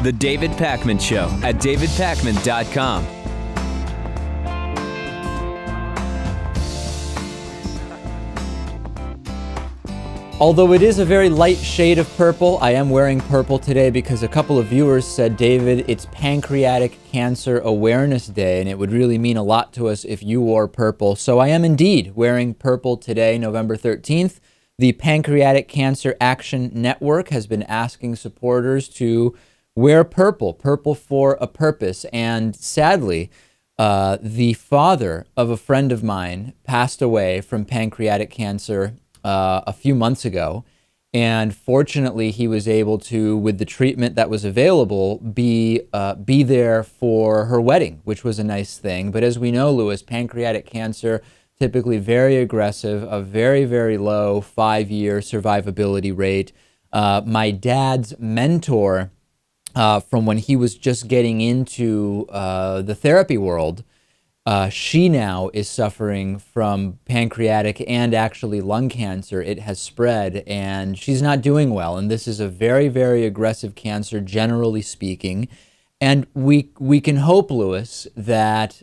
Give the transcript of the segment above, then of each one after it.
The David Pakman Show at davidpakman.com. Although it is a very light shade of purple, I am wearing purple today because a couple of viewers said, David, it's Pancreatic Cancer Awareness Day, and it would really mean a lot to us if you wore purple. So I am indeed wearing purple today, November 13th. The Pancreatic Cancer Action Network has been asking supporters to wear purple, purple for a purpose. And sadly, the father of a friend of mine passed away from pancreatic cancer a few months ago, and fortunately he was able to, with the treatment that was available, be there for her wedding, which was a nice thing. But as we know, Lewis, pancreatic cancer, typically very aggressive, a very, very low 5-year survivability rate. My dad's mentor from when he was just getting into the therapy world, she now is suffering from pancreatic and actually lung cancer. It has spread and she's not doing well. And this is a very, very aggressive cancer, generally speaking. And we can hope, Lewis, that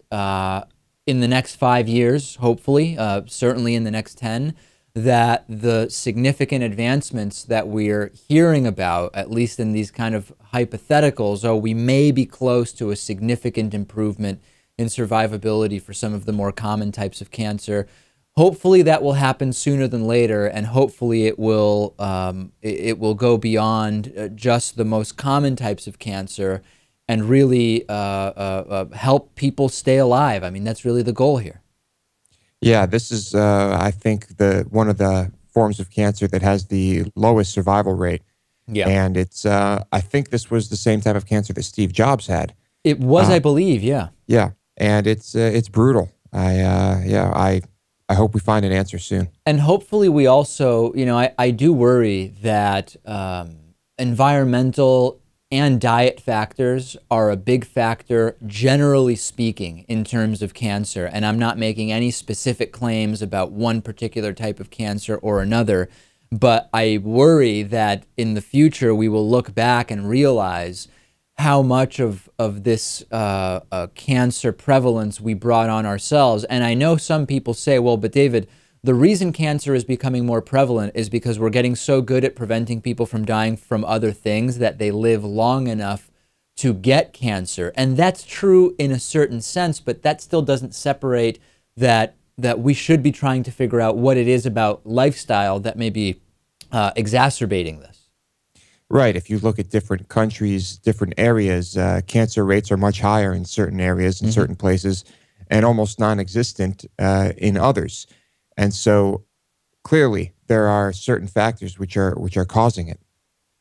in the next 5 years, hopefully, certainly in the next 10, that the significant advancements that we're hearing about, at least in these kind of hypotheticals, we may be close to a significant improvement in survivability for some of the more common types of cancer. Hopefully that will happen sooner than later, and hopefully it will go beyond just the most common types of cancer and really help people stay alive. I mean, that's really the goal here. Yeah, this is, I think, one of the forms of cancer that has the lowest survival rate. Yeah. And it's, I think this was the same type of cancer that Steve Jobs had. It was, I believe, yeah. Yeah. And it's brutal. I hope we find an answer soon. And hopefully we also, you know, I do worry that environmental and diet factors are a big factor, generally speaking, in terms of cancer. And I'm not making any specific claims about one particular type of cancer or another, but I worry that in the future we will look back and realize how much of this cancer prevalence we brought on ourselves. And I know some people say, well, but David, the reason cancer is becoming more prevalent is because we're getting so good at preventing people from dying from other things that they live long enough to get cancer. And that's true in a certain sense, but that still doesn't separate that we should be trying to figure out what it is about lifestyle that may be exacerbating this. Right. If you look at different countries, different areas, cancer rates are much higher in certain areas, in certain places, and almost non-existent in others. And so clearly there are certain factors which are causing it.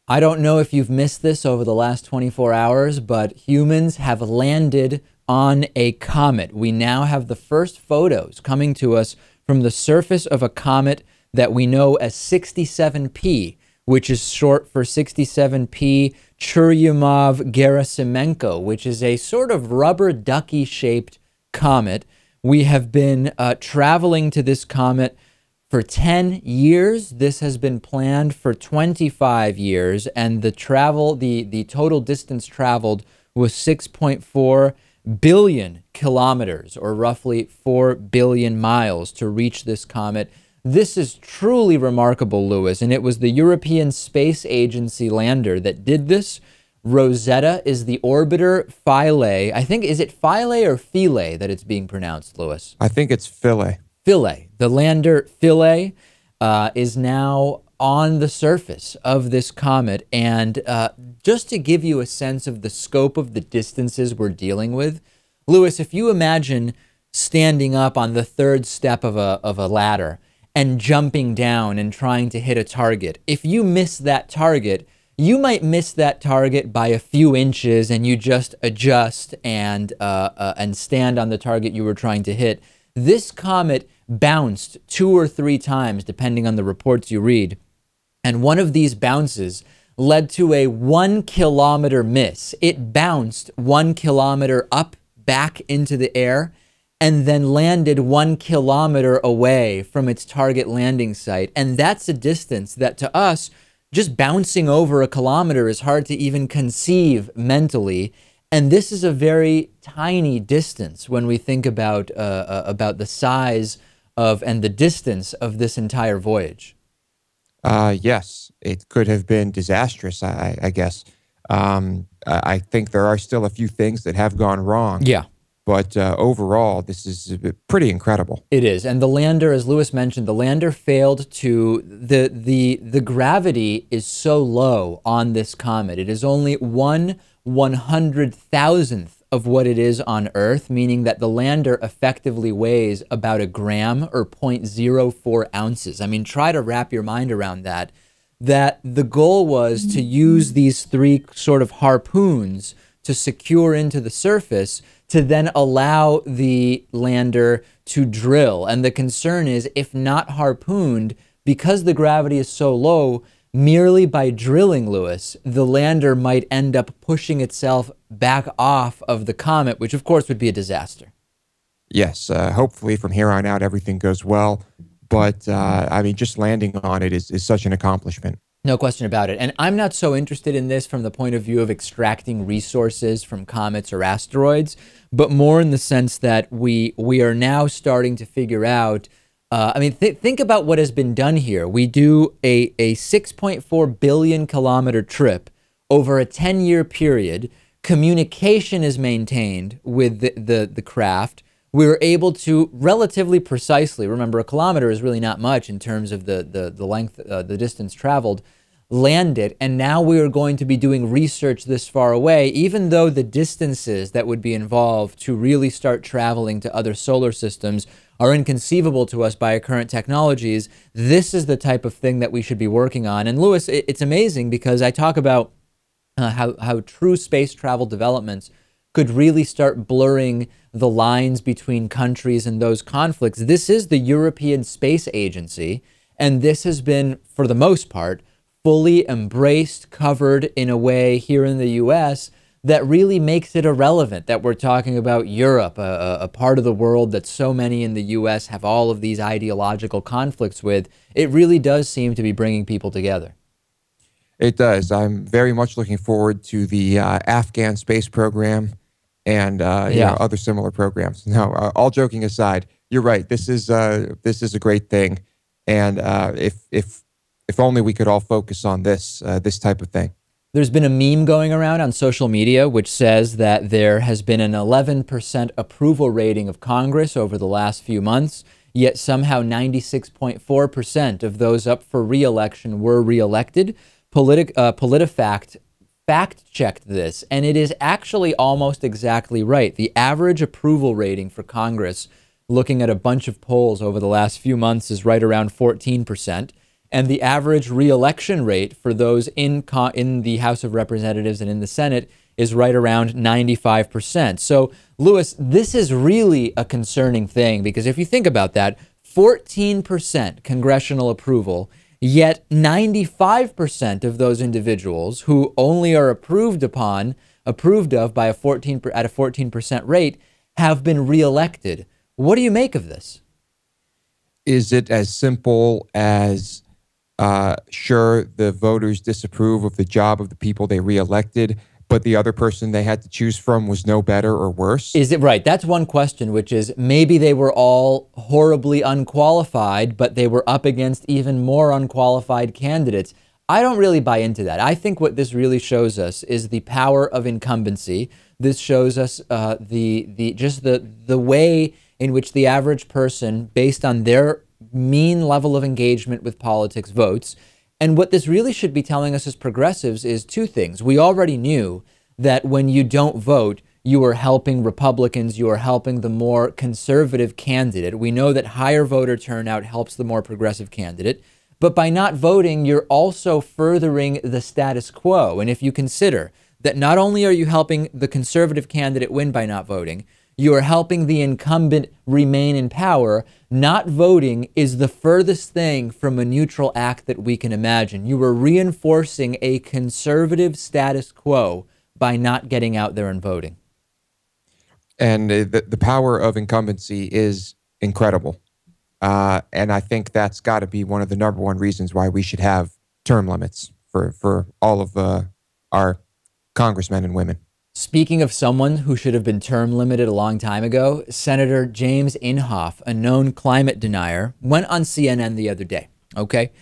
I don't know if you've missed this over the last 24 hours, but humans have landed on a comet. We now have the first photos coming to us from the surface of a comet that we know as 67P, which is short for 67P Churyumov-Gerasimenko, which is a sort of rubber ducky-shaped comet. We have been traveling to this comet for 10 years. This has been planned for 25 years, and the total distance traveled was 6.4 billion kilometers, or roughly 4 billion miles, to reach this comet. This is truly remarkable, Lewis, and it was the European Space Agency lander that did this. Rosetta is the orbiter. Philae, I think, is it Philae or Philae that it's being pronounced, Lewis? I think it's Philae. Philae. The lander Philae is now on the surface of this comet. And just to give you a sense of the scope of the distances we're dealing with, Lewis, if you imagine standing up on the third step of a ladder and jumping down and trying to hit a target, if you miss that target, you might miss that target by a few inches and you just adjust and stand on the target you were trying to hit. This comet bounced 2 or 3 times, depending on the reports you read. And one of these bounces led to a 1 kilometer miss. It bounced 1 kilometer up back into the air and then landed 1 kilometer away from its target landing site. And that's a distance that to us just bouncing over a kilometer is hard to even conceive mentally. And this is a very tiny distance when we think about the size of and the distance of this entire voyage. Yes, it could have been disastrous, I guess. I think there are still a few things that have gone wrong. Yeah. But overall, this is pretty incredible. It is. And the lander, as Lewis mentioned, the lander failed to, the gravity is so low on this comet. It is only 1/100,000th of what it is on Earth, meaning that the lander effectively weighs about a gram or 0.04 ounces. I mean, try to wrap your mind around that. That the goal was to use these three sort of harpoons to secure into the surface to then allow the lander to drill. And the concern is, if not harpooned, because the gravity is so low, merely by drilling, Lewis, the lander might end up pushing itself back off of the comet, which of course would be a disaster. Yes, hopefully from here on out everything goes well. But I mean, just landing on it is such an accomplishment. No question about it. And I'm not so interested in this from the point of view of extracting resources from comets or asteroids, but more in the sense that we are now starting to figure out, think about what has been done here. We do a 6.4 billion kilometer trip over a 10-year period. Communication is maintained with the craft. We're able to relatively precisely, remember, a kilometer is really not much in terms of the length, the distance traveled, land it. And now we are going to be doing research this far away, even though the distances that would be involved to really start traveling to other solar systems are inconceivable to us by our current technologies. This is the type of thing that we should be working on. And Lewis, it's amazing because I talk about how true space travel developments could really start blurring the lines between countries and those conflicts. This is the European Space Agency, and this has been, for the most part, fully embraced, covered in a way here in the US that really makes it irrelevant that we're talking about Europe, a part of the world that so many in the US have all of these ideological conflicts with. It really does seem to be bringing people together. It does. I'm very much looking forward to the Afghan space program and you know, other similar programs. No, all joking aside, you're right. This is a great thing, and if only we could all focus on this type of thing. There's been a meme going around on social media which says that there has been an 11% approval rating of Congress over the last few months, yet somehow 96.4% of those up for re-election were re-elected. PolitiFact fact-checked this, and it is actually almost exactly right. The average approval rating for Congress, looking at a bunch of polls over the last few months, is right around 14%. And the average re-election rate for those in the House of Representatives and in the Senate is right around 95%. So, Lewis, this is really a concerning thing, because if you think about that, 14% congressional approval, yet 95% of those individuals who only are approved of by at a 14% rate have been re-elected. What do you make of this? Is it as simple as sure, the voters disapprove of the job of the people they re-elected, but the other person they had to choose from was no better or worse? Is it right? That's one question, which is maybe they were all horribly unqualified, but they were up against even more unqualified candidates. I don't really buy into that. I think what this really shows us is the power of incumbency. This shows us the way in which the average person, based on their mean level of engagement with politics, votes. And what this really should be telling us as progressives is two things. We already knew that when you don't vote, you are helping Republicans, you are helping the more conservative candidate. We know that higher voter turnout helps the more progressive candidate. But by not voting, you're also furthering the status quo. And if you consider that not only are you helping the conservative candidate win by not voting, you are helping the incumbent remain in power. Not voting is the furthest thing from a neutral act that we can imagine. You are reinforcing a conservative status quo by not getting out there and voting. And the power of incumbency is incredible. And I think that's got to be one of the #1 reasons why we should have term limits for all of our congressmen and women. Speaking of someone who should have been term limited a long time ago, Senator James Inhofe, a known climate denier, went on CNN the other day, okay?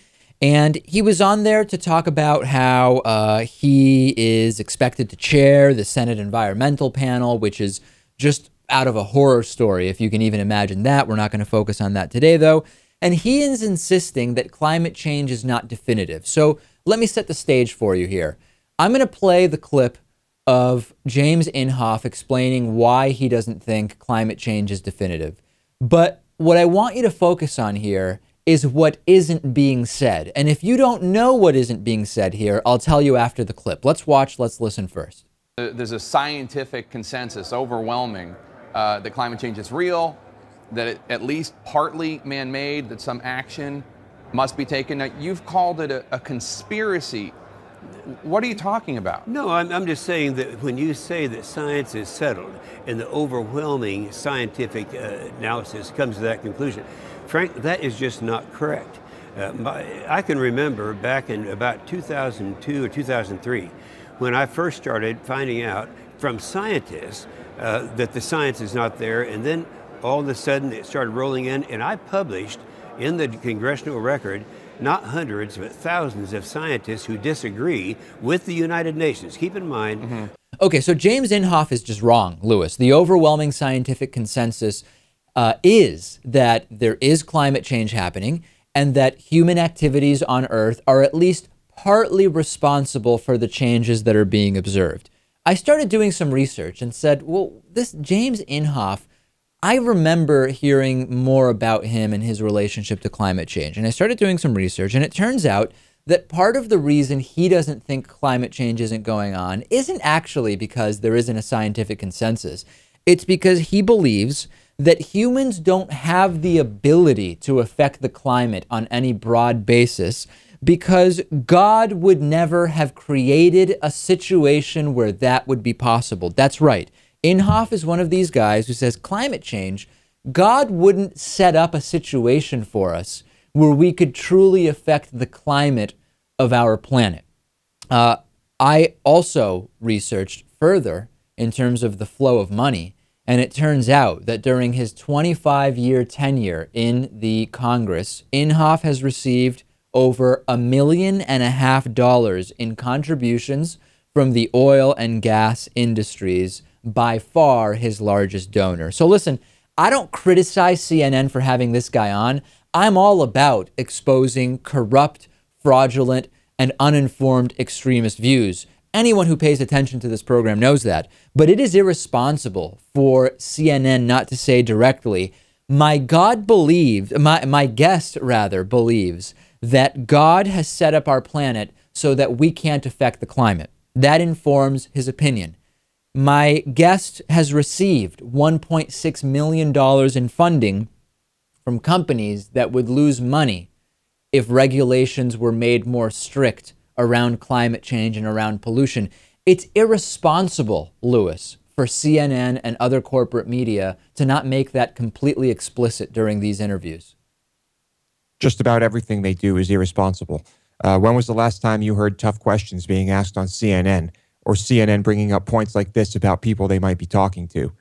And he was on there to talk about how he is expected to chair the Senate Environmental Panel, which is just out of a horror story, if you can even imagine that. We're not going to focus on that today, though. And he is insisting that climate change is not definitive. So let me set the stage for you here. I'm going to play the clip of James Inhofe explaining why he doesn't think climate change is definitive. But what I want you to focus on here is what isn't being said. And if you don't know what isn't being said here, I'll tell you after the clip. Let's watch, let's listen first. There's a scientific consensus, overwhelming, that climate change is real, that it at least partly man-made, that some action must be taken. Now, you've called it a conspiracy. What are you talking about? No, I'm just saying that when you say that science is settled and the overwhelming scientific analysis comes to that conclusion, Frank, that is just not correct. I can remember back in about 2002 or 2003, when I first started finding out from scientists that the science is not there, and then all of a sudden it started rolling in, and I published in the Congressional Record not hundreds, but thousands of scientists who disagree with the United Nations. Keep in mind. Okay, so James Inhofe is just wrong, Lewis. The overwhelming scientific consensus is that there is climate change happening and that human activities on Earth are at least partly responsible for the changes that are being observed. I started doing some research and said, well, this James Inhofe, I remember hearing more about him and his relationship to climate change. And I started doing some research, and it turns out that part of the reason he doesn't think climate change isn't going on isn't actually because there isn't a scientific consensus. It's because he believes that humans don't have the ability to affect the climate on any broad basis because God would never have created a situation where that would be possible. That's right. Inhofe is one of these guys who says climate change, God wouldn't set up a situation for us where we could truly affect the climate of our planet. I also researched further in terms of the flow of money, and it turns out that during his 25-year tenure in the Congress, Inhofe has received over $1.5 million in contributions from the oil and gas industries, by far his largest donor. So listen, I don't criticize CNN for having this guy on. I'm all about exposing corrupt, fraudulent, and uninformed extremist views. Anyone who pays attention to this program knows that. But it is irresponsible for CNN not to say directly, my guest believes that God has set up our planet so that we can't affect the climate. That informs his opinion. My guest has received $1.6 million in funding from companies that would lose money if regulations were made more strict around climate change and around pollution. It's irresponsible, Lewis, for CNN and other corporate media to not make that completely explicit during these interviews. Just about everything they do is irresponsible. When was the last time you heard tough questions being asked on CNN? Or CNN bringing up points like this about people they might be talking to?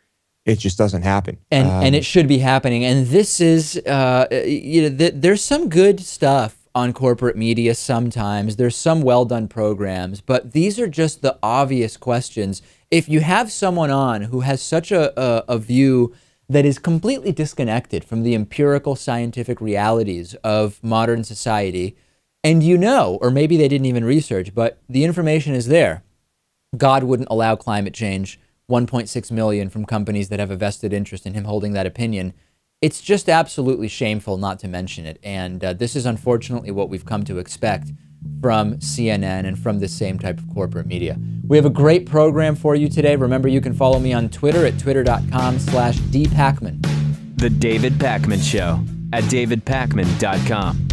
It just doesn't happen. And it should be happening. And this is, there's some good stuff on corporate media sometimes. There's some well-done programs, but these are just the obvious questions. If you have someone on who has such a view that is completely disconnected from the empirical scientific realities of modern society, and or maybe they didn't even research, but the information is there, God wouldn't allow climate change, 1.6 million from companies that have a vested interest in him holding that opinion. It's just absolutely shameful not to mention it. And this is unfortunately what we've come to expect from CNN and from this same type of corporate media. We have a great program for you today. Remember, you can follow me on Twitter at twitter.com/dpacman. The David Pakman Show at davidpakman.com.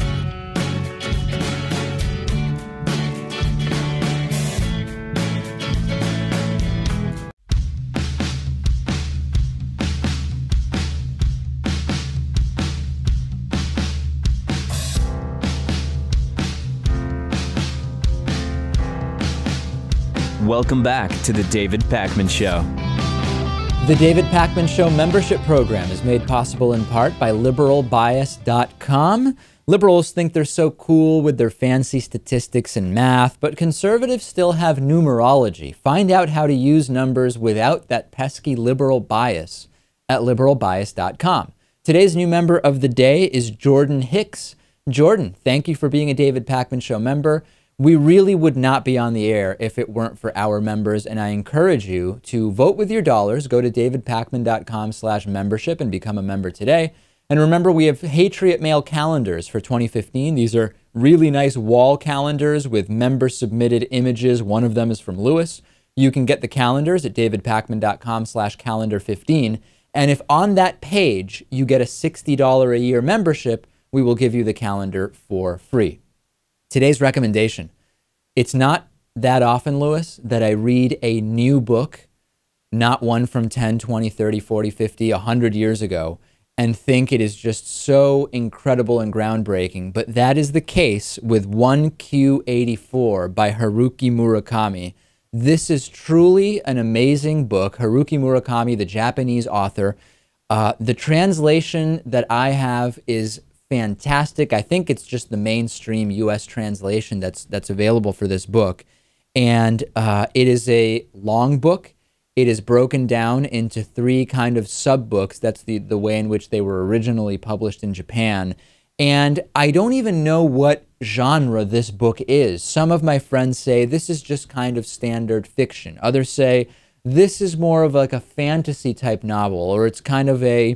Welcome back to the David Pakman Show. The David Pakman Show membership program is made possible in part by liberalbias.com. Liberals think they're so cool with their fancy statistics and math, but conservatives still have numerology. Find out how to use numbers without that pesky liberal bias at liberalbias.com. Today's new member of the day is Jordan Hicks. Jordan, thank you for being a David Pakman Show member. We really would not be on the air if it weren't for our members, and I encourage you to vote with your dollars. Go to davidpakman.com/membership and become a member today. And remember, we have Patriot Mail calendars for 2015. These are really nice wall calendars with member-submitted images. One of them is from Lewis. You can get the calendars at davidpakman.com/calendar15. And if on that page you get a $60 a year membership, we will give you the calendar for free. Today's recommendation. It's not that often, Lewis, that I read a new book, not one from 10, 20, 30, 40, 50, 100 years ago, and think it is just so incredible and groundbreaking. But that is the case with 1Q84 by Haruki Murakami. This is truly an amazing book. Haruki Murakami, the Japanese author. The translation that I have is fantastic. I think it's just the mainstream U.S. translation that's available for this book. And it is a long book. It is broken down into 3 kind of sub-books. That's the way in which they were originally published in Japan. And I don't even know what genre this book is. Some of my friends say this is just kind of standard fiction. Others say this is more of like a fantasy type novel, or it's kind of a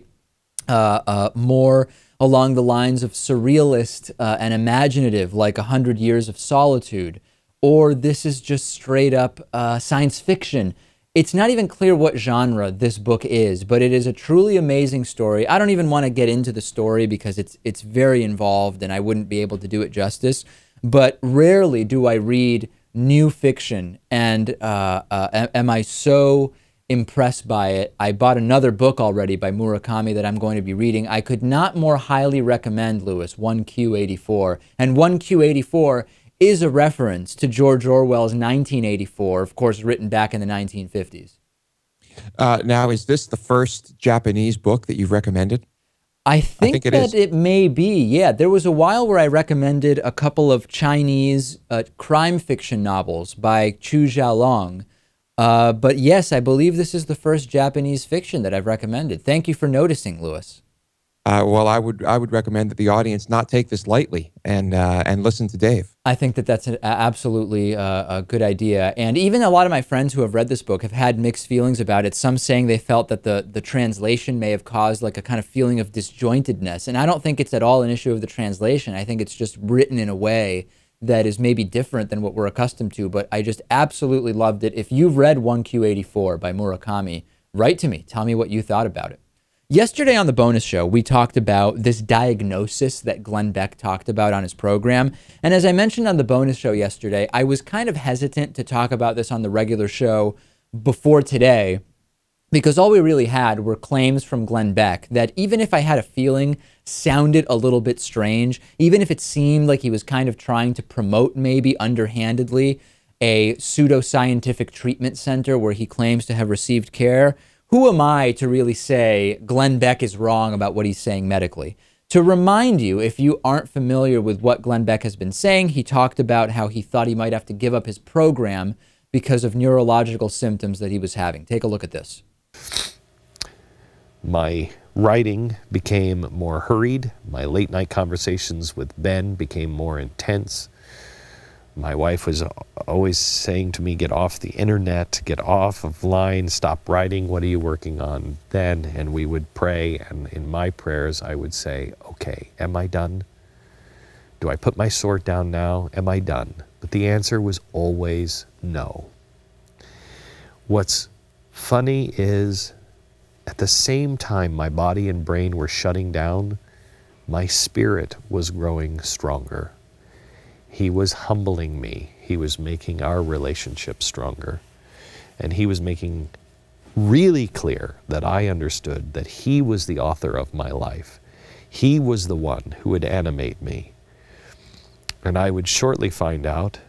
more along the lines of surrealist and imaginative, like 100 Years of Solitude, or this is just straight up science fiction. It's not even clear what genre this book is, but it is a truly amazing story. I don't even want to get into the story because it's very involved and I wouldn't be able to do it justice. But rarely do I read new fiction and am I so impressed by it. I bought another book already by Murakami that I'm going to be reading. I could not more highly recommend, Lewis, 1Q84. And 1Q84 is a reference to George Orwell's 1984, of course, written back in the 1950s. Now, is this the first Japanese book that you've recommended? I think that it may be, yeah. There was a while where I recommended a couple of Chinese crime fiction novels by Chu Xiaolong. But yes, I believe this is the first Japanese fiction that I've recommended. Thank you for noticing, Lewis. Well, I would recommend that the audience not take this lightly and listen to Dave. I think that that's absolutely a good idea. And even a lot of my friends who have read this book have had mixed feelings about it. Some saying they felt that the translation may have caused like a kind of feeling of disjointedness. And I don't think it's at all an issue of the translation. I think it's just written in a way that is maybe different than what we're accustomed to. But I just absolutely loved it. If you've read 1Q84 by Murakami, write to me. Tell me what you thought about it. Yesterday on the bonus show, we talked about this diagnosis that Glenn Beck talked about on his program. And as I mentioned on the bonus show yesterday, I was kind of hesitant to talk about this on the regular show before today because all we really had were claims from Glenn Beck that even if I had a feeling sounded a little bit strange, even if it seemed like he was kind of trying to promote maybe underhandedly a pseudoscientific treatment center where he claims to have received care, who am I to really say Glenn Beck is wrong about what he's saying medically? To remind you, if you aren't familiar with what Glenn Beck has been saying, he talked about how he thought he might have to give up his program because of neurological symptoms that he was having. Take a look at this. My writing became more hurried. My late night conversations with Ben became more intense. My wife was always saying to me, get off the internet, get off of line, stop writing, what are you working on then? And we would pray, and in my prayers I would say, okay, am I done? Do I put my sword down now? Am I done? But the answer was always no. What's funny is at the same time my body and brain were shutting down, my spirit was growing stronger. He was humbling me. He was making our relationship stronger. And he was making really clear that I understood that he was the author of my life. He was the one who would animate me. And I would shortly find out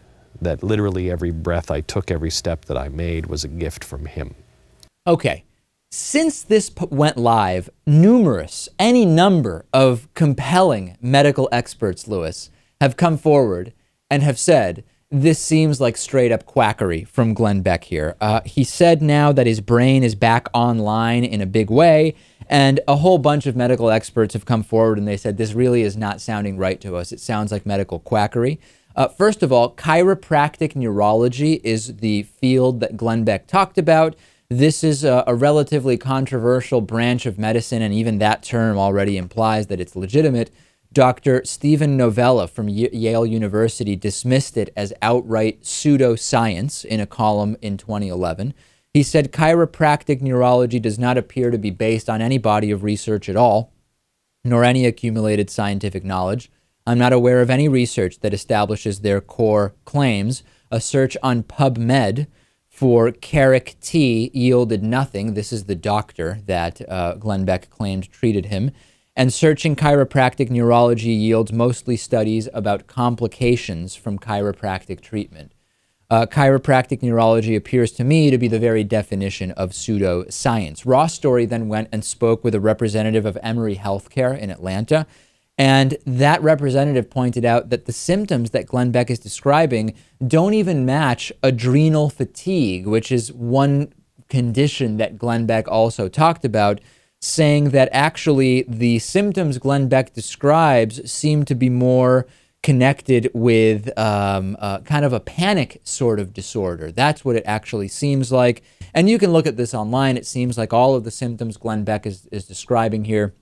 that literally every breath I took, every step that I made was a gift from him. Okay. Since this went live, any number of compelling medical experts, Lewis, have come forward and have said, this seems like straight up quackery from Glenn Beck here. He said now that his brain is back online in a big way, and a whole bunch of medical experts have come forward and they said, this really is not sounding right to us. It sounds like medical quackery. First of all, chiropractic neurology is the field that Glenn Beck talked about. This is a relatively controversial branch of medicine, and even that term already implies that it's legitimate. Dr. Stephen Novella from Yale University dismissed it as outright pseudoscience in a column in 2011. He said chiropractic neurology does not appear to be based on any body of research at all, nor any accumulated scientific knowledge. I'm not aware of any research that establishes their core claims. A search on PubMed for Carrick T yielded nothing. This is the doctor that Glenn Beck claimed treated him. And searching chiropractic neurology yields mostly studies about complications from chiropractic treatment. Chiropractic neurology appears to me to be the very definition of pseudoscience. Ross Story then went and spoke with a representative of Emory Healthcare in Atlanta, and that representative pointed out that the symptoms that Glenn Beck is describing don't even match adrenal fatigue, which is one condition that Glenn Beck also talked about, saying that actually the symptoms Glenn Beck describes seem to be more connected with kind of a panic sort of disorder. That's what it actually seems like. And you can look at this online. It seems like all of the symptoms Glenn Beck is describing here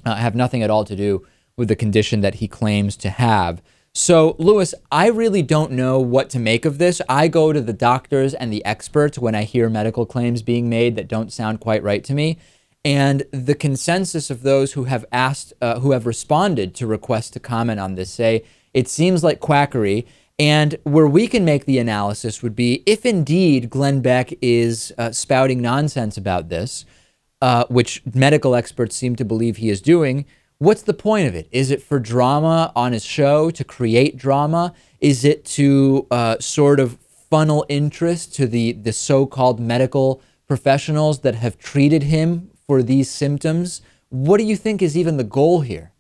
have nothing at all to do with the condition that he claims to have. So, Lewis, I really don't know what to make of this. I go to the doctors and the experts when I hear medical claims being made that don't sound quite right to me. And the consensus of those who have who have responded to requests to comment on this say, it seems like quackery. And where we can make the analysis would be if indeed Glenn Beck is spouting nonsense about this, which medical experts seem to believe he is doing, what's the point of it? Is it for drama on his show, to create drama? Is it to sort of funnel interest to the so-called medical professionals that have treated him for these symptoms? What do you think is even the goal here?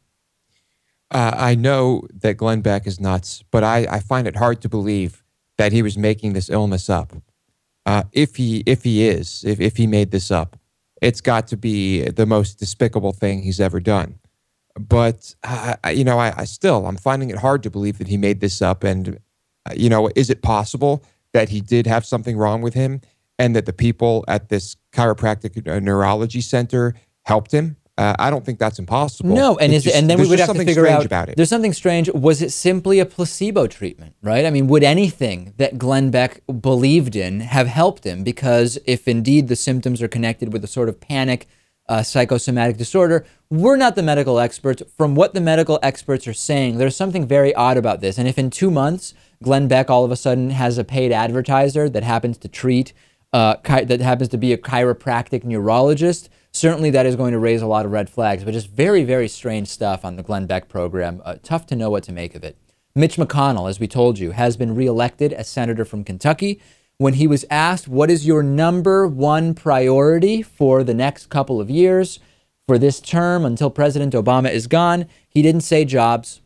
I know that Glenn Beck is nuts, but I find it hard to believe that he was making this illness up. If he made this up, it's got to be the most despicable thing he's ever done. But, I'm finding it hard to believe that he made this up. And, is it possible that he did have something wrong with him and that the people at this chiropractic neurology center helped him? I don't think that's impossible. No, and then we would have to figure out, about it. There's something strange. Was it simply a placebo treatment, right? I mean, would anything that Glenn Beck believed in have helped him? Because if indeed the symptoms are connected with a sort of panic psychosomatic disorder, we're not the medical experts. From what the medical experts are saying, there's something very odd about this. And if in 2 months, Glenn Beck all of a sudden has a paid advertiser that happens to treat, that happens to be a chiropractic neurologist, certainly that is going to raise a lot of red flags, but just very, very strange stuff on the Glenn Beck program. Tough to know what to make of it. Mitch McConnell, as we told you, has been reelected as senator from Kentucky. When he was asked, what is your number one priority for the next couple of years, for this term until President Obama is gone, he didn't say jobs.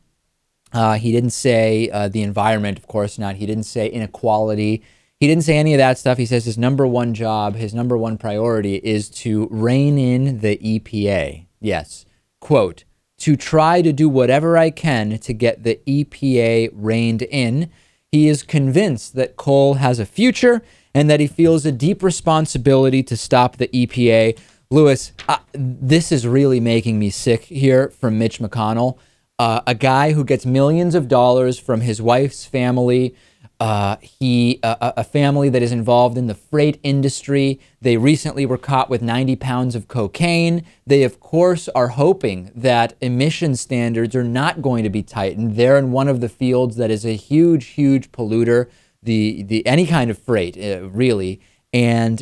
He didn't say the environment, of course not. He didn't say inequality. He didn't say any of that stuff. He says his number one job, his number one priority is to rein in the EPA. Yes, quote, to try to do whatever I can to get the EPA reined in. He is convinced that coal has a future and that he feels a deep responsibility to stop the EPA. Lewis, this is really making me sick here from Mitch McConnell, a guy who gets millions of dollars from his wife's family, a family that is involved in the freight industry. They recently were caught with 90 pounds of cocaine. They, of course, are hoping that emission standards are not going to be tightened. They're in one of the fields that is a huge, huge polluter, any kind of freight, really. And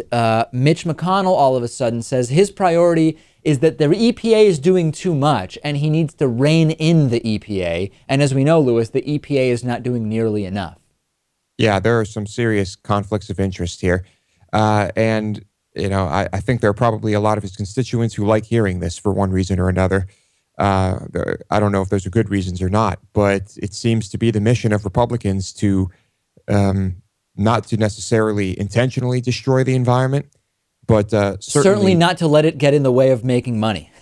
Mitch McConnell all of a sudden says his priority is that the EPA is doing too much and he needs to rein in the EPA. And as we know, Lewis, the EPA is not doing nearly enough. Yeah, there are some serious conflicts of interest here. And, I think there are probably a lot of his constituents who like hearing this for one reason or another. I don't know if those are good reasons or not, but it seems to be the mission of Republicans to not to necessarily intentionally destroy the environment, but certainly not to let it get in the way of making money.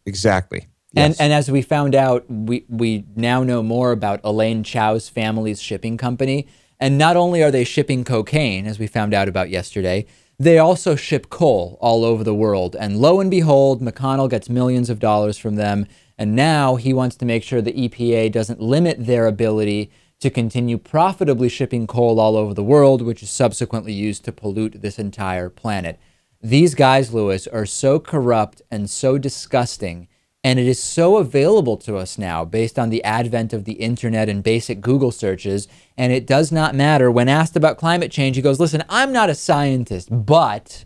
Exactly. Yes. And as we found out, we now know more about Elaine Chao's family's shipping company. And not only are they shipping cocaine, as we found out about yesterday, they also ship coal all over the world. And lo and behold, McConnell gets millions of dollars from them. And now he wants to make sure the EPA doesn't limit their ability to continue profitably shipping coal all over the world, which is subsequently used to pollute this entire planet. These guys, Lewis, are so corrupt and so disgusting. And it is so available to us now based on the advent of the internet and basic Google searches. And it does not matter. When asked about climate change, he goes, listen, I'm not a scientist, but,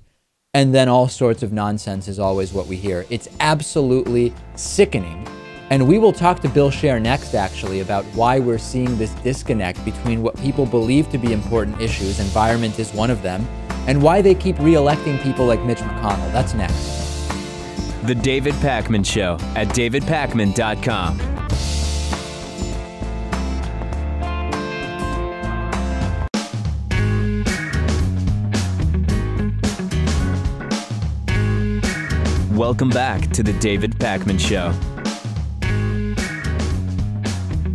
and then all sorts of nonsense is always what we hear. It's absolutely sickening. And we will talk to Bill Scher next, actually, about why we're seeing this disconnect between what people believe to be important issues, environment is one of them, and why they keep re-electing people like Mitch McConnell. That's next. The David Pakman Show at davidpakman.com. Welcome back to The David Pakman Show.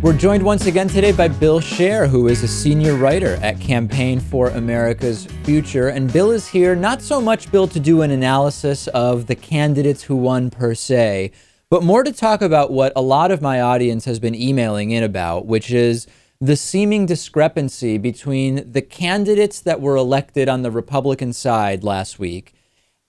We're joined once again today by Bill Scher, who is a senior writer at Campaign for America's Future. And Bill is here, not so much, Bill, to do an analysis of the candidates who won per se, but more to talk about what a lot of my audience has been emailing in about, which is the seeming discrepancy between the candidates that were elected on the Republican side last week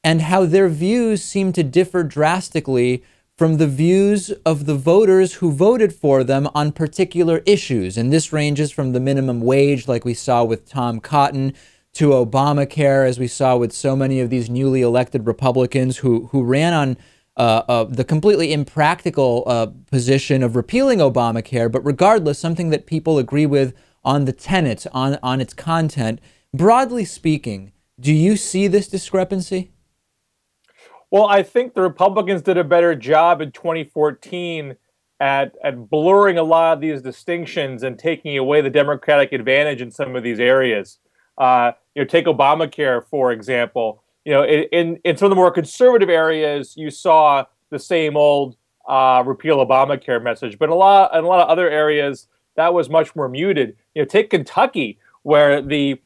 and how their views seem to differ drastically from the views of the voters who voted for them on particular issues. And this ranges from the minimum wage, like we saw with Tom Cotton, to Obamacare, as we saw with so many of these newly elected Republicans who ran on the completely impractical position of repealing Obamacare, but regardless, something that people agree with on the tenets, on its content. Broadly speaking, do you see this discrepancy? Well, I think the Republicans did a better job in 2014 at blurring a lot of these distinctions and taking away the Democratic advantage in some of these areas. Take Obamacare, for example. In some of the more conservative areas, you saw the same old repeal Obamacare message, but in a lot of other areas, that was much more muted. Take Kentucky, where the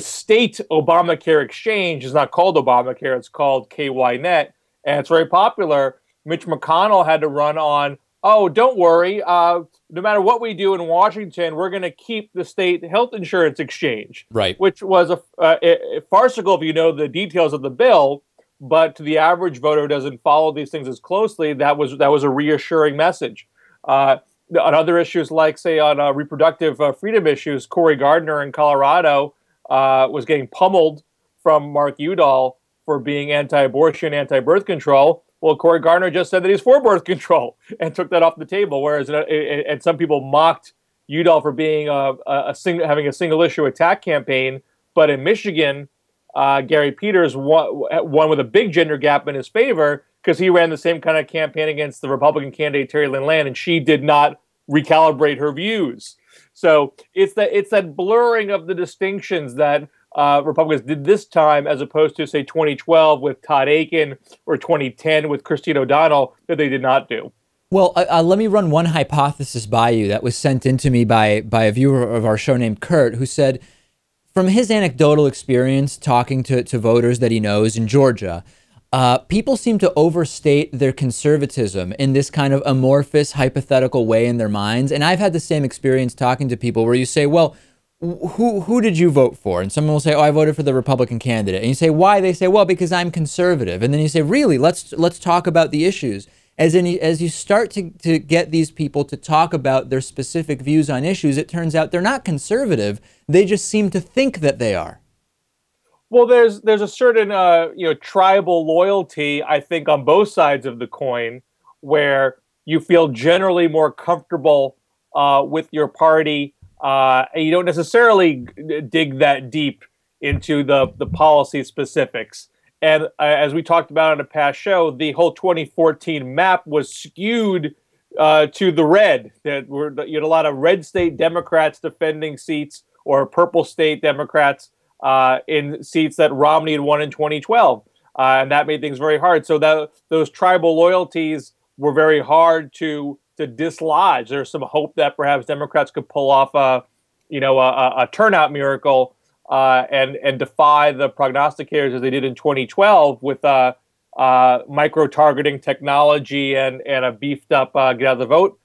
state Obamacare exchange is not called Obamacare, it's called KYNet, and it's very popular. Mitch McConnell had to run on, oh, don't worry, no matter what we do in Washington, we're going to keep the state health insurance exchange. Right. Which was a farcical if you know the details of the bill, but to the average voter who doesn't follow these things as closely, that was a reassuring message. On other issues, like, say, on reproductive freedom issues, Cory Gardner in Colorado was getting pummeled from Mark Udall for being anti-abortion, anti-birth control. Well, Cory Gardner just said that he's for birth control and took that off the table. Whereas, and some people mocked Udall for being having a single issue attack campaign. But in Michigan, Gary Peters won with a big gender gap in his favor because he ran the same kind of campaign against the Republican candidate Terry Lynn Land, and she did not recalibrate her views. So it's that blurring of the distinctions that Republicans did this time, as opposed to, say, 2012 with Todd Akin or 2010 with Christine O'Donnell, that they did not do. Well, let me run one hypothesis by you that was sent in to me by a viewer of our show named Kurt, who said, from his anecdotal experience talking to voters that he knows in Georgia, people seem to overstate their conservatism in this kind of amorphous, hypothetical way in their minds. And I've had the same experience talking to people where you say, well, who did you vote for? And someone will say, oh, I voted for the Republican candidate. And you say, why? They say, well, because I'm conservative. And then you say, really, let's talk about the issues. As you start to get these people to talk about their specific views on issues, it turns out they're not conservative. They just seem to think that they are. Well, there's a certain tribal loyalty, I think, on both sides of the coin, where you feel generally more comfortable with your party and you don't necessarily dig that deep into the policy specifics. And as we talked about on a past show, the whole 2014 map was skewed to the red. You had a lot of red state Democrats defending seats, or purple state Democrats in seats that Romney had won in 2012. And that made things very hard. So those tribal loyalties were very hard to dislodge. There's some hope that perhaps Democrats could pull off a turnout miracle and defy the prognosticators as they did in 2012 with micro-targeting technology and a beefed up get out of the vote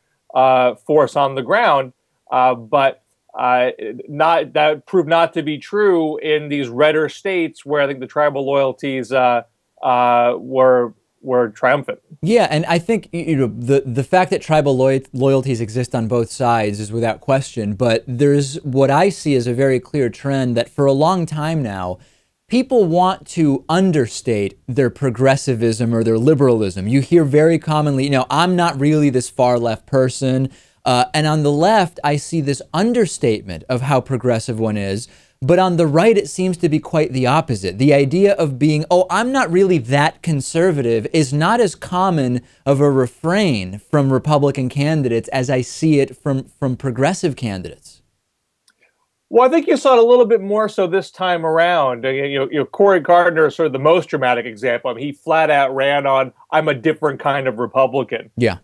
force on the ground. But that proved not to be true in these redder states where I think the tribal loyalties were triumphant. Yeah, and I think the fact that tribal loyalties exist on both sides is without question, but there's what I see as a very clear trend that for a long time now, people want to understate their progressivism or their liberalism. You hear very commonly, I'm not really this far left person. And on the left, I see this understatement of how progressive one is. But on the right, it seems to be quite the opposite. The idea of being, I'm not really that conservative is not as common of a refrain from Republican candidates as I see it from progressive candidates. Well, I think you saw it a little bit more so this time around. Cory Gardner is sort of the most dramatic example. I mean, he flat out ran on, I'm a different kind of Republican. Yeah.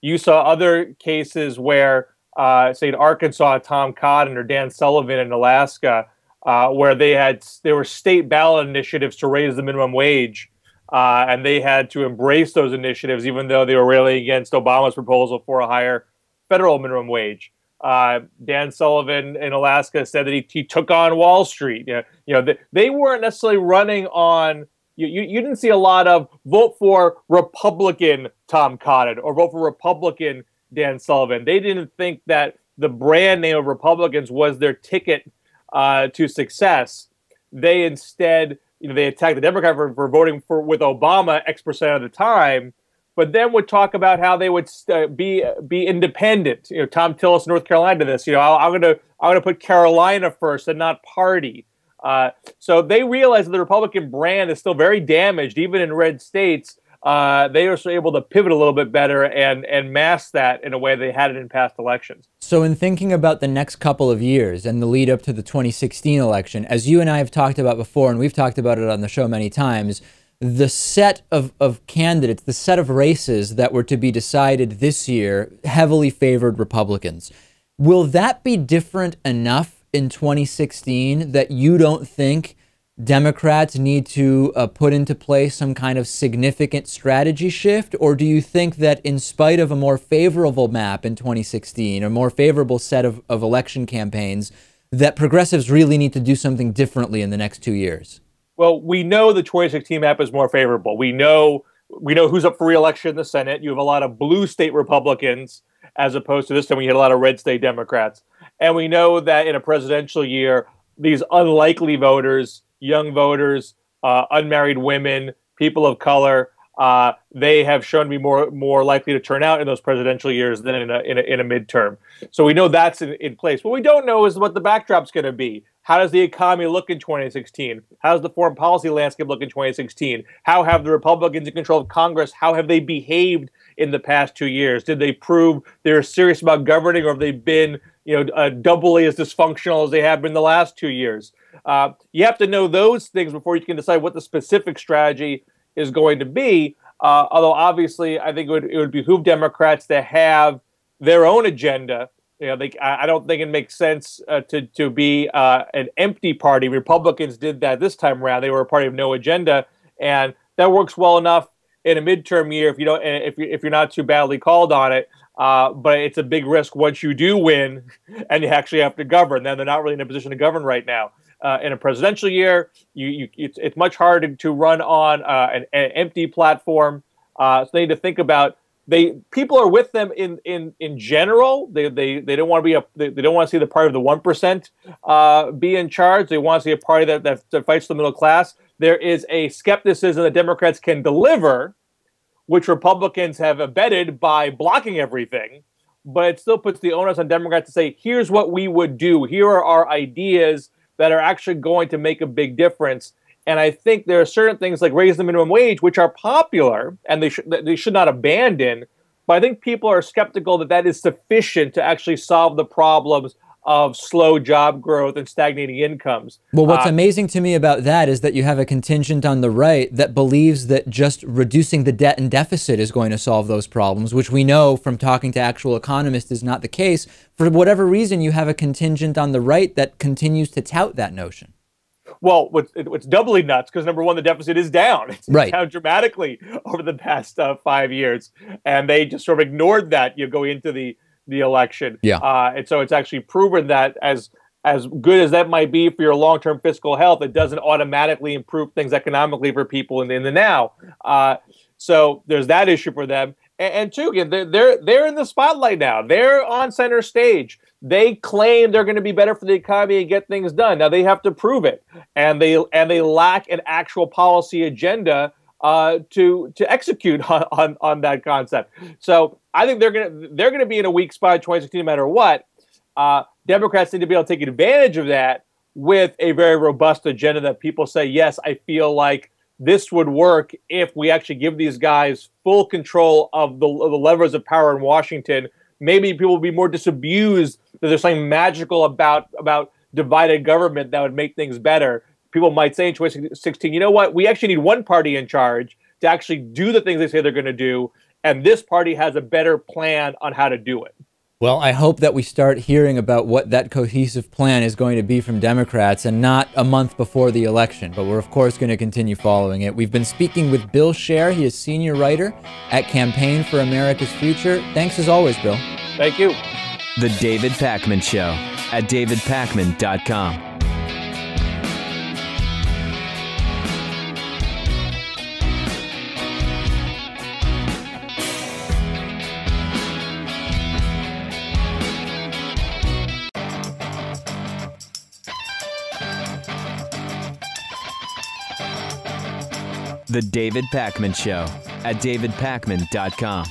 You saw other cases where, say in Arkansas, Tom Cotton or Dan Sullivan in Alaska, where there were state ballot initiatives to raise the minimum wage, and they had to embrace those initiatives, even though they were railing against Obama's proposal for a higher federal minimum wage. Dan Sullivan in Alaska said that he took on Wall Street. They weren't necessarily running on. You didn't see a lot of vote for Republican Tom Cotton or vote for Republican Dan Sullivan. They didn't think that the brand name of Republicans was their ticket to success. They instead, they attacked the Democrat for voting with Obama X% of the time, but then would talk about how they would be independent. Tom Tillis, North Carolina, did this. I'm gonna put Carolina first and not party. So they realize that the Republican brand is still very damaged, even in red states. They are able to pivot a little bit better and mask that in a way they hadn't in past elections. So in thinking about the next couple of years and the lead up to the 2016 election, as you and I have talked about before, and we've talked about it on the show many times, the set of candidates, the set of races that were to be decided this year heavily favored Republicans. Will that be different enough in 2016 that you don't think Democrats need to put into place some kind of significant strategy shift? Or do you think that in spite of a more favorable map in 2016, a more favorable set of election campaigns, that progressives really need to do something differently in the next 2 years? Well, we know the 2016 map is more favorable. We know who's up for re-election in the Senate. You have a lot of blue state Republicans as opposed to this time we had a lot of red state Democrats. And we know that in a presidential year, these unlikely voters, young voters, unmarried women, people of color, they have shown to be more likely to turn out in those presidential years than in a midterm. So we know that's in place. What we don't know is what the backdrop's going to be. How does the economy look in 2016? How does the foreign policy landscape look in 2016? How have the Republicans in control of Congress, how have they behaved in the past 2 years? Did they prove they're serious about governing, or have they been doubly as dysfunctional as they have been the last 2 years? You have to know those things before you can decide what the specific strategy is going to be. Although obviously, I think it would behoove Democrats to have their own agenda. I don't think it makes sense to be an empty party. Republicans did that this time around. They were a party of no agenda, and that works well enough in a midterm year if you're not too badly called on it. But it's a big risk once you do win and you actually have to govern. Then they're not really in a position to govern right now. In a presidential year, it's much harder to run on an empty platform. So they need to think about people are with them in general. They don't want to be they don't want to see the party of the 1% be in charge. They want to see a party that fights the middle class. There is a skepticism that Democrats can deliver, which Republicans have abetted by blocking everything. but it still puts the onus on Democrats to say, here's what we would do. Here are our ideas that are actually going to make a big difference. And I think there are certain things like raise the minimum wage, which are popular and they should not abandon. But I think people are skeptical that that is sufficient to actually solve the problems of slow job growth and stagnating incomes. Well, what's amazing to me about that is that you have a contingent on the right that believes that just reducing the debt and deficit is going to solve those problems, which we know from talking to actual economists is not the case. For whatever reason, you have a contingent on the right that continues to tout that notion. Well, what's doubly nuts, because number one, the deficit is down. It's down dramatically over the past 5 years. And they just sort of ignored that, going into the election. Yeah. And so it's actually proven that as good as that might be for your long-term fiscal health, it doesn't automatically improve things economically for people in the now. So there's that issue for them. And two, again, they're in the spotlight now. They're on center stage. They claim they're going to be better for the economy and get things done. Now they have to prove it, and they lack an actual policy agenda to execute on that concept. So I think they're gonna be in a weak spot in 2016 no matter what. Democrats need to be able to take advantage of that with a very robust agenda that people say, yes, I feel like this would work if we actually give these guys full control of the levers of power in Washington. Maybe people will be more disabused that there's something magical about divided government that would make things better. People might say in 2016, you know what, we actually need one party in charge to actually do the things they say they're going to do, and this party has a better plan on how to do it. Well, I hope that we start hearing about what that cohesive plan is going to be from Democrats, and not a month before the election, but we're of course going to continue following it. We've been speaking with Bill Scher. He is senior writer at Campaign for America's Future. Thanks as always, Bill. Thank you. The David Pakman Show at davidpakman.com. The David Pakman Show at davidpakman.com.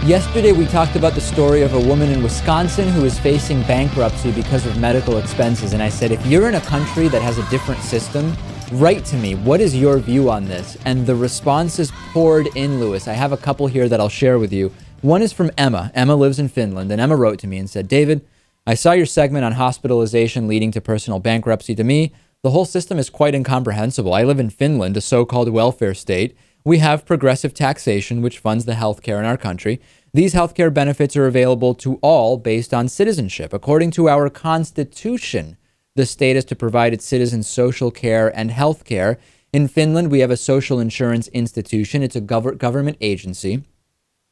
Yesterday, we talked about the story of a woman in Wisconsin who is facing bankruptcy because of medical expenses. And I said, if you're in a country that has a different system, write to me. What is your view on this? And the responses poured in, Lewis. I have a couple here that I'll share with you. One is from Emma. Emma lives in Finland, and Emma wrote to me and said, David, I saw your segment on hospitalization leading to personal bankruptcy. To me, the whole system is quite incomprehensible. I live in Finland, a so-called welfare state. We have progressive taxation, which funds the healthcare in our country. These healthcare benefits are available to all based on citizenship. According to our Constitution, the state is to provide its citizens social care and healthcare. In Finland, we have a social insurance institution. It's a government agency.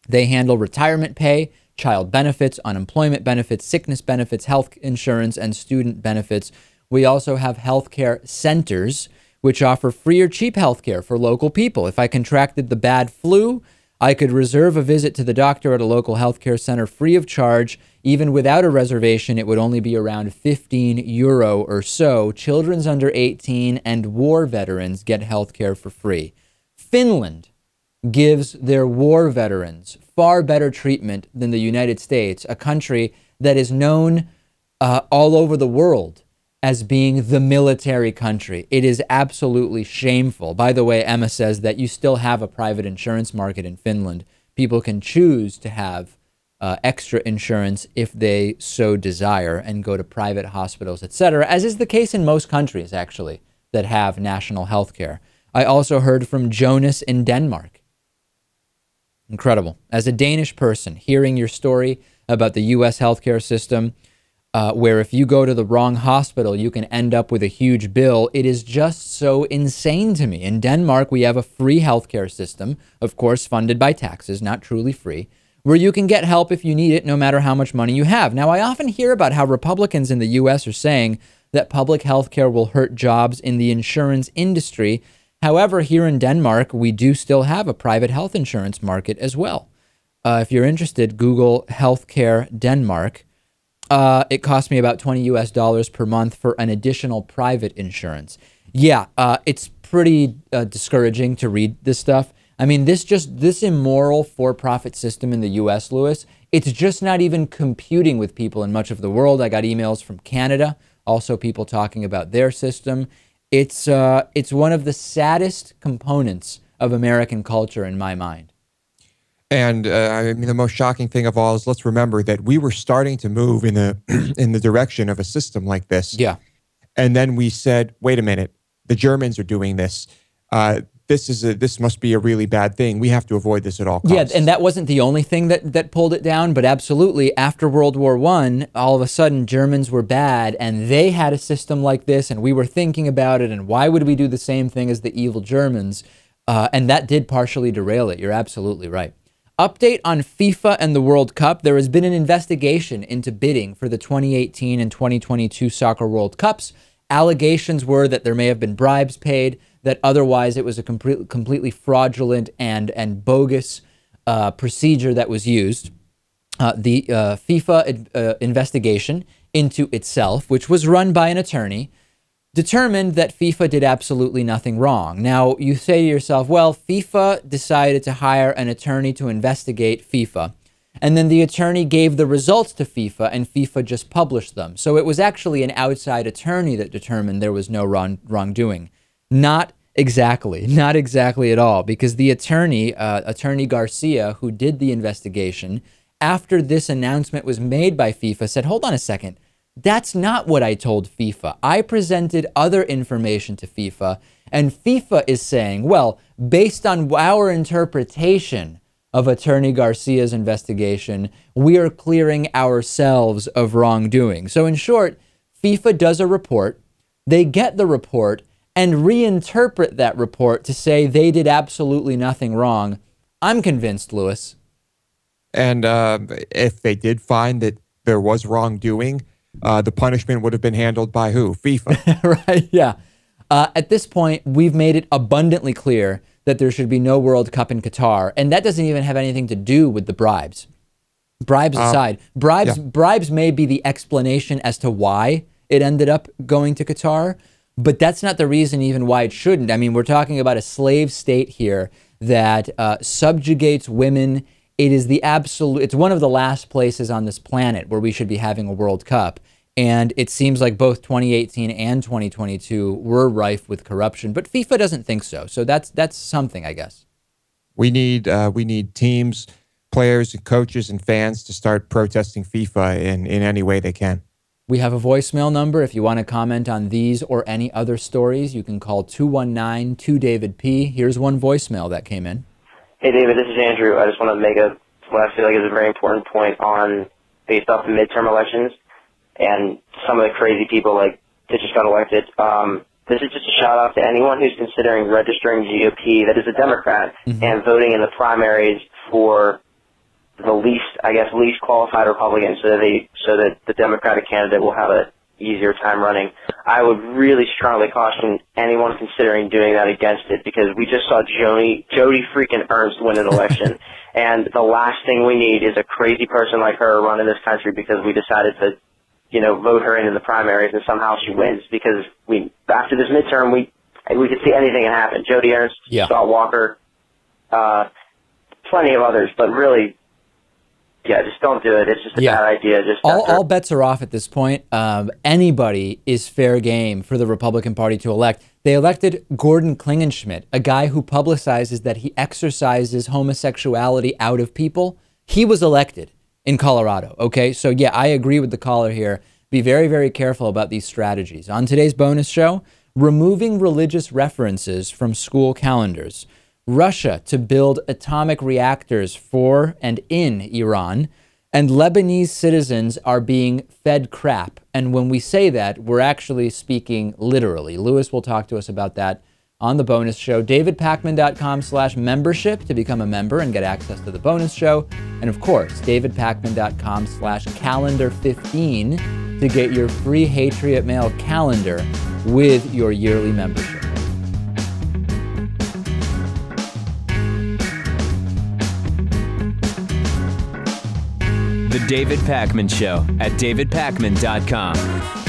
They handle retirement pay, child benefits, unemployment benefits, sickness benefits, health insurance, and student benefits. We also have healthcare centers, which offer free or cheap healthcare for local people. If I contracted the bad flu, I could reserve a visit to the doctor at a local healthcare center free of charge. Even without a reservation, it would only be around €15 or so. Children under 18 and war veterans get healthcare for free. Finland gives their war veterans far better treatment than the United States, a country that is known all over the world as being the military country. It is absolutely shameful. By the way, Emma says that you still have a private insurance market in Finland. People can choose to have extra insurance if they so desire and go to private hospitals, etc., as is the case in most countries, actually, that have national health care. I also heard from Jonas in Denmark. Incredible. As a Danish person, hearing your story about the U.S. healthcare system, where if you go to the wrong hospital, you can end up with a huge bill. It is just so insane to me. In Denmark, we have a free healthcare system, of course, funded by taxes, not truly free, where you can get help if you need it, no matter how much money you have. Now, I often hear about how Republicans in the U.S. are saying that public healthcare will hurt jobs in the insurance industry. However, here in Denmark, we do still have a private health insurance market as well. If you're interested, Google healthcare Denmark. It cost me about $20 per month for an additional private insurance. Yeah, it's pretty discouraging to read this stuff. I mean, this immoral for-profit system in the U.S., Lewis, It's just not even computing with people in much of the world. I got emails from Canada, also people talking about their system. It's one of the saddest components of American culture in my mind. And I mean, the most shocking thing of all is, let's remember that we were starting to move in the direction of a system like this. Yeah. And then we said, wait a minute, the Germans are doing this. This must be a really bad thing. We have to avoid this at all costs. Yeah, and that wasn't the only thing that pulled it down, but absolutely, after World War I, all of a sudden, Germans were bad, and they had a system like this, and we were thinking about it, and why would we do the same thing as the evil Germans? And that did partially derail it. You're absolutely right. Update on FIFA and the World Cup. There has been an investigation into bidding for the 2018 and 2022 Soccer World Cups. Allegations were that there may have been bribes paid, that otherwise it was a completely fraudulent and bogus procedure that was used. The FIFA investigation into itself, which was run by an attorney, determined that FIFA did absolutely nothing wrong. Now, you say to yourself, well, FIFA decided to hire an attorney to investigate FIFA, and then the attorney gave the results to FIFA, and FIFA just published them. So it was actually an outside attorney that determined there was no wrongdoing. Not exactly at all, because the attorney, Attorney Garcia, who did the investigation, after this announcement was made by FIFA, said, hold on a second, that's not what I told FIFA. I presented other information to FIFA, and FIFA is saying, well, based on our interpretation of Attorney Garcia's investigation, we are clearing ourselves of wrongdoing. So in short, FIFA does a report, they get the report, and reinterpret that report to say they did absolutely nothing wrong. I'm convinced, Lewis. And if they did find that there was wrongdoing, the punishment would have been handled by who? FIFA. Right, yeah. At this point, we've made it abundantly clear that there should be no World Cup in Qatar, and that doesn't even have anything to do with the bribes. Bribes aside, bribes may be the explanation as to why it ended up going to Qatar, but that's not the reason even why it shouldn't. I mean, we're talking about a slave state here that subjugates women. It is it's one of the last places on this planet where we should be having a World Cup. And it seems like both 2018 and 2022 were rife with corruption, but FIFA doesn't think so. So that's something, I guess. We need teams, players, and coaches and fans to start protesting FIFA in any way they can. We have a voicemail number. If you want to comment on these or any other stories, you can call 219-2-DAVID-P. Here's one voicemail that came in. Hey, David, this is Andrew. I just want to make what I feel like is a very important point based off the midterm elections and some of the crazy people that just got elected. This is just a shout out to anyone who's considering registering GOP that is a Democrat and voting in the primaries for the least qualified Republican, so that the Democratic candidate will have an easier time running. I would really strongly caution anyone considering doing that against it, because we just saw Jody freaking Ernst win an election, and the last thing we need is a crazy person like her running this country because we decided to, vote her in the primaries and somehow she wins. Because after this midterm, we could see anything can happen. Jody Ernst, Scott Walker, plenty of others, but really, yeah, just don't do it. It's just a bad idea. Just all bets are off at this point. Anybody is fair game for the Republican Party to elect. They elected Gordon Klingenschmidt, a guy who publicizes that he exorcises homosexuality out of people. He was elected in Colorado, okay? So yeah, I agree with the caller here. Be very, very careful about these strategies. On today's bonus show, removing religious references from school calendars. Russia to build atomic reactors for and in Iran, and Lebanese citizens are being fed crap. And when we say that, we're actually speaking literally. Lewis will talk to us about that on the bonus show. DavidPakman.com/membership to become a member and get access to the bonus show. And of course, DavidPakman.com/calendar15 to get your free Hatriot Mail calendar with your yearly membership. The David Pakman Show at DavidPakman.com.